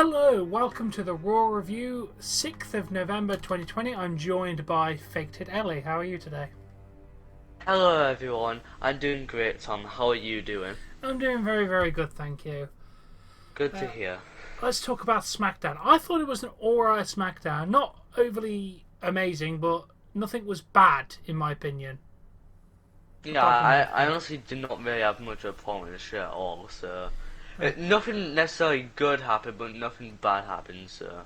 Hello, welcome to the Raw Review, 6th of November 2020. I'm joined by Faked It Ellie. How are you today? Hello everyone, I'm doing great, Tom. How are you doing? I'm doing very, very good, thank you. Good to hear. Let's talk about Smackdown. I thought it was an alright Smackdown. Not overly amazing, but nothing was bad, in my opinion. Yeah, I honestly did not really have much of a problem with the show at all, so... nothing necessarily good happened, but nothing bad happened, so...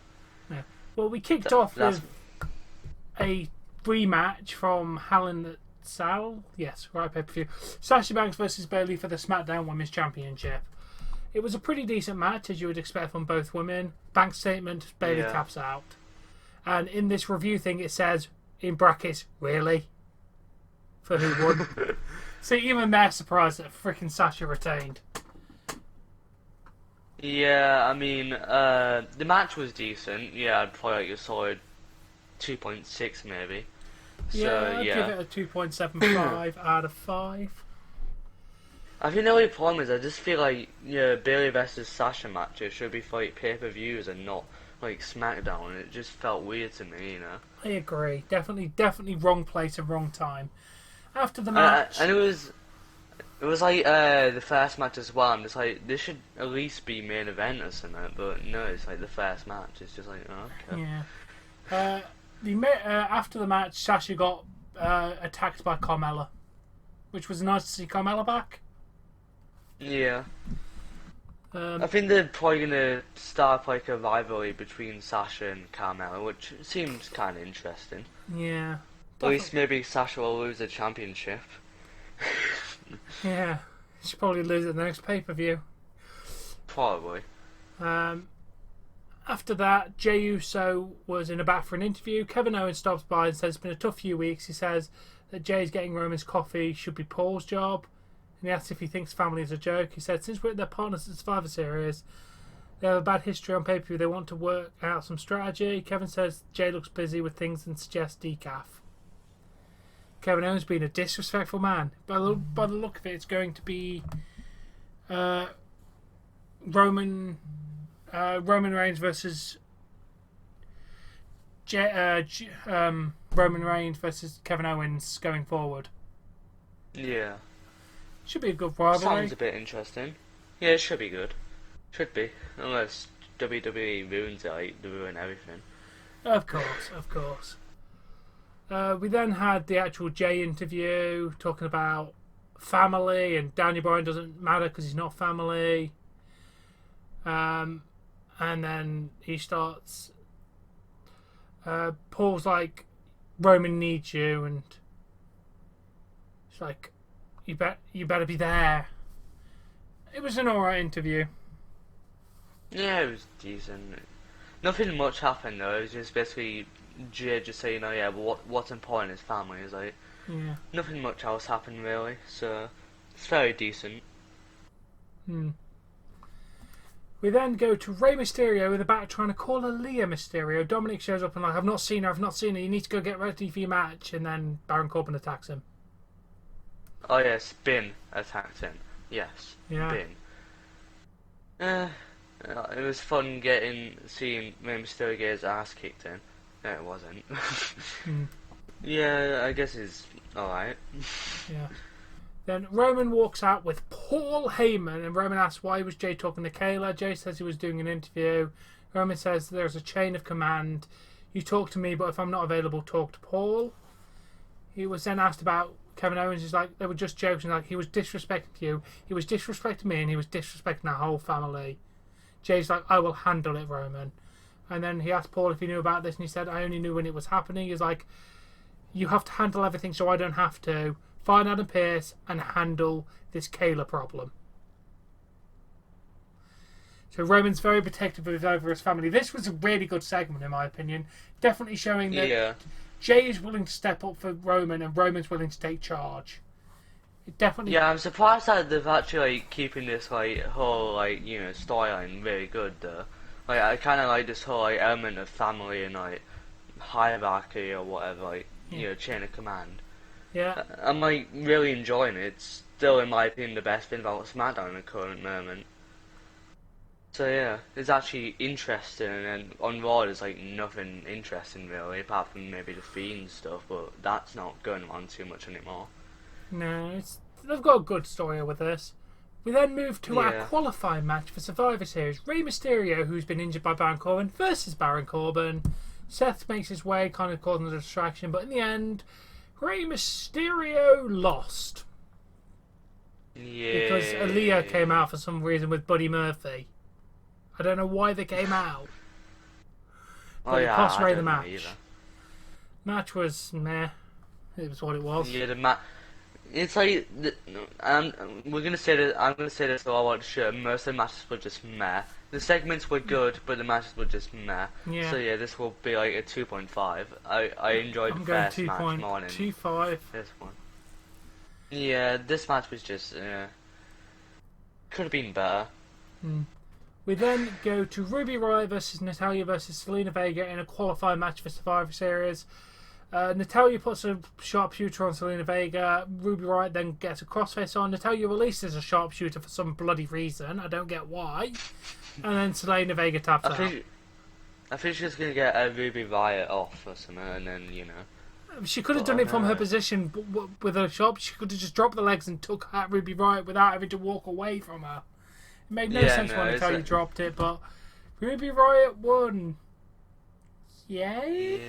Yeah. Well, we kicked off that's... with a rematch from Hell in the Cell. Yes, right, pay-per-view. Sasha Banks versus Bayley for the Smackdown Women's Championship. It was a pretty decent match, as you would expect from both women. Banks statement, Bayley taps out. And in this review thing, it says, in brackets, really? For who won. So even they're surprised that freaking Sasha retained. Yeah, I mean, the match was decent. Yeah, I'd probably like a solid 2.6 maybe. Yeah, I'd give it a 2.75 out of 5. I think the only problem is I just feel like Bayley versus Sasha matches should be for like pay-per-views and not like Smackdown. It just felt weird to me, you know. I agree. Definitely wrong place and wrong time. After the match, and it was like the first match as well. I'm just like, this should at least be main event or something, but no, it's like the first match. It's just like, oh, okay. Yeah. After the match, Sasha got attacked by Carmella, which was nice to see Carmella back. Yeah. I think they're probably gonna start like a rivalry between Sasha and Carmella, which seems kind of interesting. Yeah. At least maybe Sasha will lose the championship. Yeah. She'll probably lose at the next pay-per-view. Probably. After that, Jey Uso was in a back for an interview. Kevin Owens stops by and says it's been a tough few weeks. He says that Jay's getting Roman's coffee should be Paul's job. And he asks if he thinks family is a joke. He said since we're their partners at Survivor Series, they have a bad history on pay-per-view. They want to work out some strategy. Kevin says Jay looks busy with things and suggests decaf. Kevin Owens being a disrespectful man. By the look of it, it's going to be Roman Reigns versus Roman Reigns versus Kevin Owens going forward. Yeah. Should be a good rivalry. Sounds a bit interesting. Yeah, it should be good. Should be. Unless WWE ruins it, like, they ruin everything. Of course. We then had the actual Jay interview talking about family and Daniel Bryan doesn't matter because he's not family. And then he starts. Paul's like, Roman needs you, and it's like, you better be there. It was an alright interview. Yeah, it was decent. Nothing much happened though. It was just basically Jay just saying, "Oh yeah, but what's important is family." It's like nothing much else happened really, so it's very decent. We then go to Rey Mysterio in the back trying to call Aaliyah Mysterio. Dominic shows up and like, I've not seen her. You need to go get ready for your match. And then Baron Corbin attacks him. Oh yes, Bin attacked him. Yes, yeah. Bin. It was fun seeing Rey Mysterio get his ass kicked in. No, it wasn't. Yeah, I guess it's alright. Yeah. Then Roman walks out with Paul Heyman, and Roman asks why was Jay talking to Kayla. Jay says he was doing an interview. Roman says there's a chain of command. You talk to me, but if I'm not available, talk to Paul. He was then asked about Kevin Owens. He's like, they were just joking. Like, he was disrespecting you. He was disrespecting me, and he was disrespecting our whole family. Jay's like, I will handle it, Roman. And then he asked Paul if he knew about this, and he said, I only knew when it was happening. He's like, you have to handle everything so I don't have to. Find Adam Pearce and handle this Kayla problem. So Roman's very protective over his family. This was a really good segment, in my opinion. Definitely showing that Jay is willing to step up for Roman and Roman's willing to take charge. It definitely. Yeah, I'm surprised that they've actually like keeping this like whole like storyline really good though. Like I kind of like this whole like element of family and like hierarchy or whatever, like chain of command. Yeah. I'm like really enjoying it. It's still, in my opinion, the best thing about SmackDown in the current moment. So yeah, it's actually interesting, and on Raw there's like nothing interesting really, apart from maybe the Fiend stuff, but that's not going on too much anymore. No, they've got a good story with this. We then move to our Yeah. qualifying match for Survivor Series. Rey Mysterio, who's been injured by Baron Corbin, versus Baron Corbin. Seth makes his way, kind of causing a distraction, but in the end, Rey Mysterio lost. Yeah. Because Aaliyah came out for some reason with Buddy Murphy. I don't know why they came out. But it cost Rey the match. Match was meh. It was what it was. Yeah, the match. It's like we're gonna say that I'm gonna say this so I want to show most of the matches were just meh. The segments were good, but the matches were just meh. Yeah. So yeah, this will be like a 2.5. I enjoyed the first match more than 2.25. this one. Yeah, this match was just could have been better. We then go to Ruby Riott versus Natalya versus Zelina Vega in a qualifying match for Survivor Series. Natalya puts a sharpshooter on Zelina Vega. Ruby Riott then gets a crossface on. Natalya releases a sharpshooter for some bloody reason. I don't get why. And then Zelina Vega taps out. I think she's going to get a Ruby Riott off or something, and then, you know. She could have done it from her position with a sharp. She could have just dropped the legs and took at Ruby Riott without having to walk away from her. It made no sense when Natalya dropped it, but Ruby Riott won. Yay?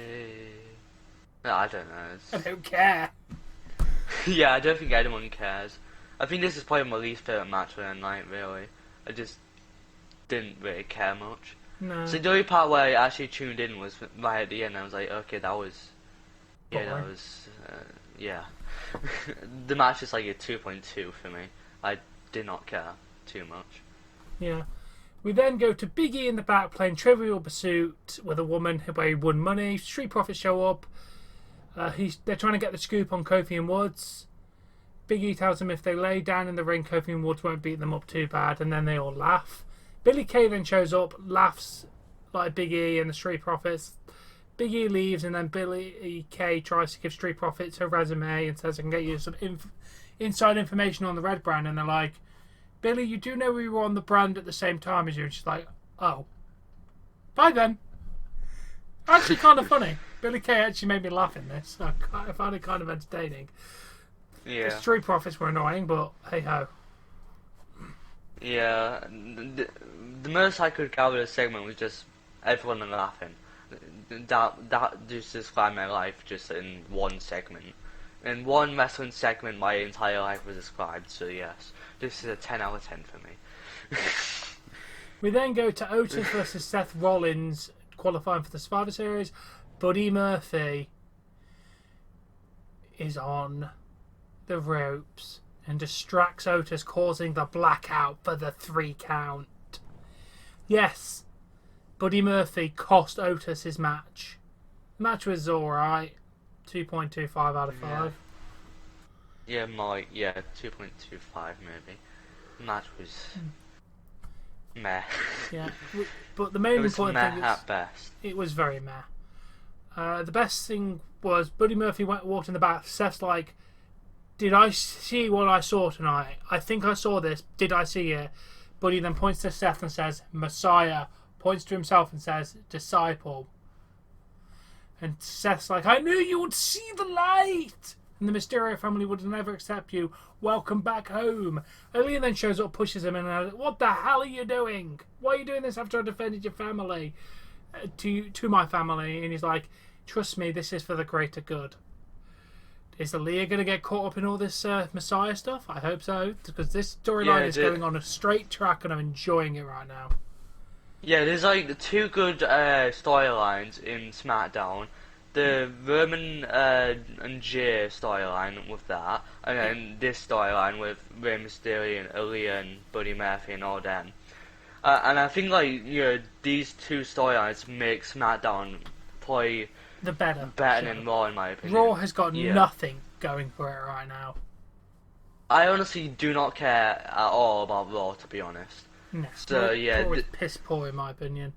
No, I don't know. I don't care. Yeah, I don't think anyone cares. I think this is probably my least favourite match of the night, really. I just didn't really care much. No. So the only part where I actually tuned in was right at the end. I was like, okay, that was... Yeah, boring. that was... yeah. The match is like a 2.2 for me. I did not care too much. Yeah. We then go to Big E in the back playing Trivial Pursuit with a woman where he won money. Street Profits show up. They're trying to get the scoop on Kofi and Woods. Big E tells them if they lay down in the ring, Kofi and Woods won't beat them up too bad, and then they all laugh. Billy Kay then shows up, laughs like Big E and the Street Profits. Big E leaves, and then Billy Kay tries to give Street Profits her resume and says, I can get you some inside information on the Red Brand, and they're like, Billy, you do know we were on the brand at the same time as you? And she's like, oh. Bye then. Actually kind of funny. Billy Kay actually made me laugh in this. I found it kind of entertaining. Yeah. The Street Profits were annoying, but hey ho. Yeah. The most I could gather of the segment was just everyone laughing. That just described my life just in one segment. In one wrestling segment, my entire life was described, so yes. This is a 10 out of 10 for me. We then go to Otis versus Seth Rollins, qualifying for the Survivor Series. Buddy Murphy is on the ropes and distracts Otis, causing the blackout for the 3 count. Yes, Buddy Murphy cost Otis his match. The match was alright. 2.25 out of 5. Yeah, 2.25 maybe. Match was meh. Yeah, but the main important thing is at best. It was very meh. The best thing was Buddy Murphy walked in the back. Seth's like, did I see what I saw tonight? I think I saw this. Did I see it? Buddy then points to Seth and says, Messiah. Points to himself and says, disciple. And Seth's like, I knew you would see the light. And the Mysterio family would never accept you. Welcome back home. Ellie then shows up, pushes him, and like, what the hell are you doing? Why are you doing this after I defended your family? To my family. And he's like, trust me, this is for the greater good. Is Aaliyah going to get caught up in all this Messiah stuff? I hope so. Because this storyline is going on a straight track and I'm enjoying it right now. Yeah, there's like the 2 good storylines in Smackdown. The Roman and Jay storyline with that, and then this storyline with Rey Mysterio and Aaliyah and Buddy Murphy and all them. And I think like these 2 storylines make SmackDown probably the better than Raw in my opinion. Raw has got nothing going for it right now. I honestly do not care at all about Raw, to be honest. No, so Raw is piss poor in my opinion.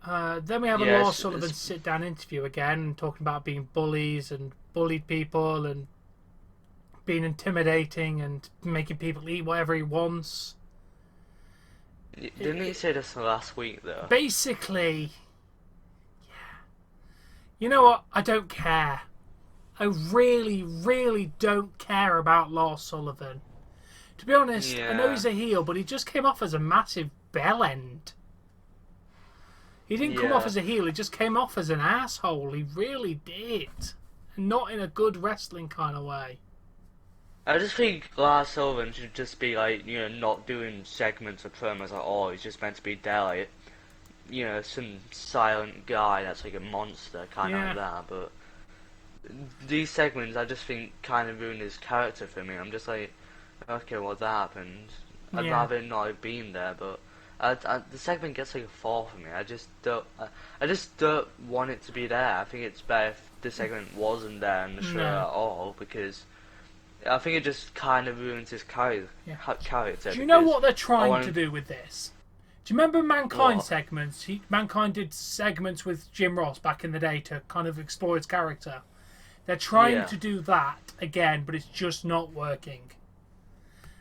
Then we have a Lars Sullivan sit-down interview again, talking about being bullies and bullied people and being intimidating and making people eat whatever he wants. Didn't he say this last week, though? Basically, yeah. You know what? I don't care. I really, really don't care about Lars Sullivan. To be honest, I know he's a heel, but he just came off as a massive bellend. He didn't come off as a heel, he just came off as an asshole. He really did. And not in a good wrestling kind of way. I just think Lars Sullivan should just be like, not doing segments or promos at all. He's just meant to be there, like, some silent guy that's like a monster, kind of like that. But these segments, I just think, kind of ruined his character for me. I'm just like, okay, well, that happened. I'd rather not have been there, but the segment gets like a 4 for me. I just don't want it to be there. I think it's better if the segment wasn't there in the show at all, because I think it just kind of ruins his character. Do you know what they're trying to do with this? Do you remember Mankind segments? Mankind did segments with Jim Ross back in the day to kind of explore his character. They're trying to do that again, but it's just not working.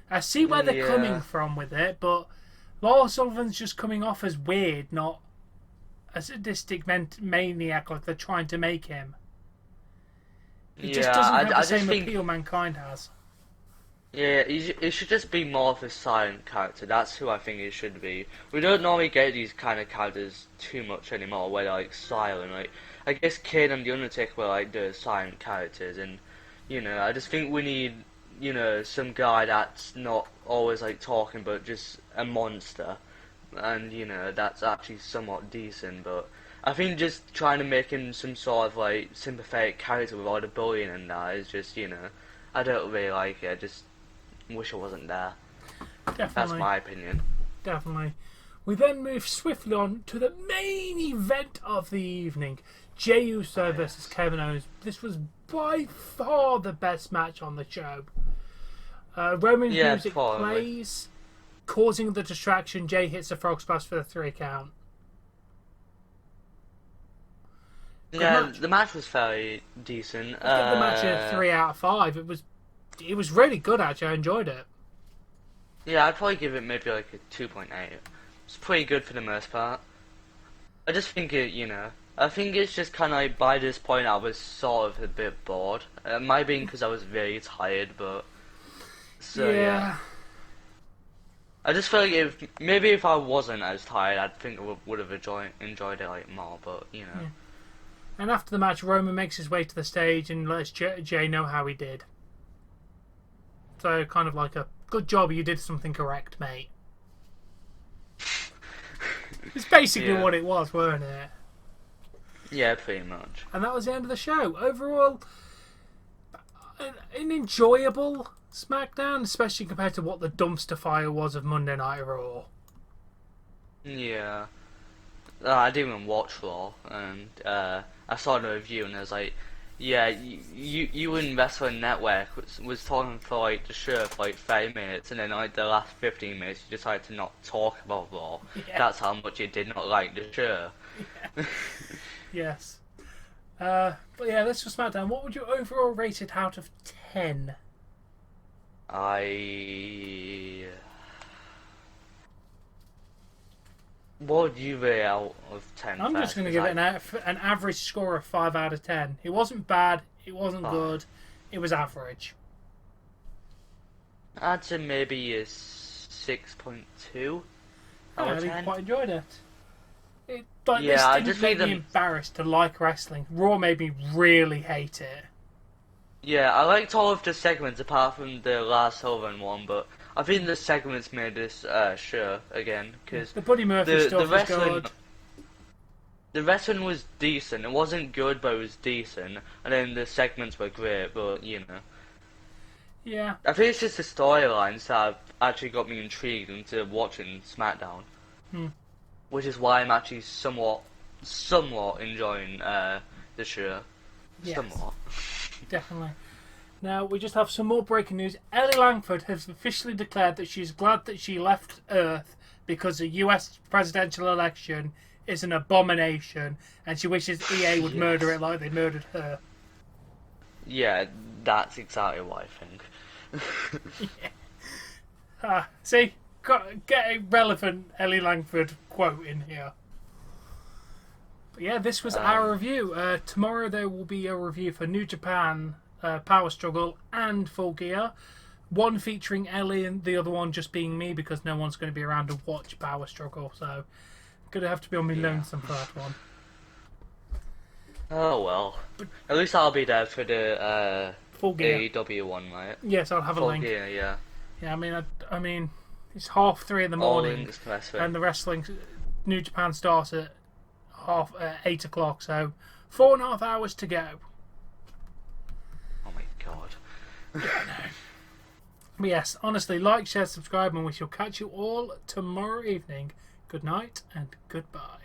I see where they're coming from with it, but Lars Sullivan's just coming off as weird, not a sadistic maniac like they're trying to make him. He just doesn't have the same appeal Mankind has. Yeah, it should just be more of a silent character. That's who I think it should be. We don't normally get these kind of characters too much anymore, where they're like silent. Like, I guess Kane and The Undertaker were like the silent characters, and I just think we need some guy that's not always like talking, but just a monster, and that's actually somewhat decent. But I think just trying to make him some sort of like sympathetic character with all the bullying and that is just I don't really like it. I just wish I wasn't there. Definitely. That's my opinion. Definitely. We then move swiftly on to the main event of the evening. Jey Uso versus Kevin Owens. This was by far the best match on the show. Roman music plays, causing the distraction. Jey hits a frog splash for the 3 count. The match was fairly decent. I'd give the match a 3 out of 5. It was really good, actually. I enjoyed it. Yeah, I'd probably give it maybe like a 2.8. It's pretty good for the most part. I just think I think it's just kind of like by this point I was sort of a bit bored. It might have been because I was very tired, but yeah. I just feel like if I wasn't as tired, I think I would have enjoyed it like more. But Yeah. And after the match, Roman makes his way to the stage and lets Jey know how he did. So kind of like a good job, you did something correct, mate. It's basically what it was, weren't it? Yeah, pretty much. And that was the end of the show. Overall, an enjoyable Smackdown, especially compared to what the dumpster fire was of Monday Night Raw. Yeah. I didn't even watch Raw, and I saw the review, and I was like, yeah, you and Wrestling Network was talking for like the show for like 30 minutes, and then like the last 15 minutes you decided to not talk about Raw. Yeah. That's how much you did not like the show. Yeah. Yes. But yeah, this was Smackdown. What would you overall rate it out of 10? What would you rate out of 10? I'm just going to give it an average score of 5 out of 10. It wasn't bad. It wasn't good. It was average. I'd say maybe a 6.2 out of 10. I quite enjoyed it. This didn't make me embarrassed to like wrestling. Raw made me really hate it. Yeah, I liked all of the segments apart from the last Sullivan one, but I think the segments made this show again, because the Buddy Murphy stuff was good. The wrestling was decent. It wasn't good, but it was decent. And then the segments were great, but Yeah. I think it's just the storylines that have actually got me intrigued into watching SmackDown. Which is why I'm actually somewhat enjoying the show. Yes. Somewhat. Definitely. Now, we just have some more breaking news. Ellie Langford has officially declared that she's glad that she left Earth because the US presidential election is an abomination, and she wishes EA would murder it like they murdered her. Yeah, that's exactly what I think. See? get a relevant Ellie Langford quote in here. But yeah, this was our review. Tomorrow there will be a review for New Japan, Power Struggle, and Full Gear. One featuring Ellie and the other one just being me because no one's going to be around to watch Power Struggle. So I'm going to have to be on my lonesome for that one. Oh well. At least I'll be there for the Full Gear. AEW one, right? Yes, I'll have a link. Full Gear, yeah. Yeah, I mean, it's 3:30 in the morning, and the wrestling New Japan starts at 8 o'clock. So 4.5 hours to go. Oh my god. Yeah, I know. But yes, honestly, like, share, subscribe, and we shall catch you all tomorrow evening. Good night and goodbye.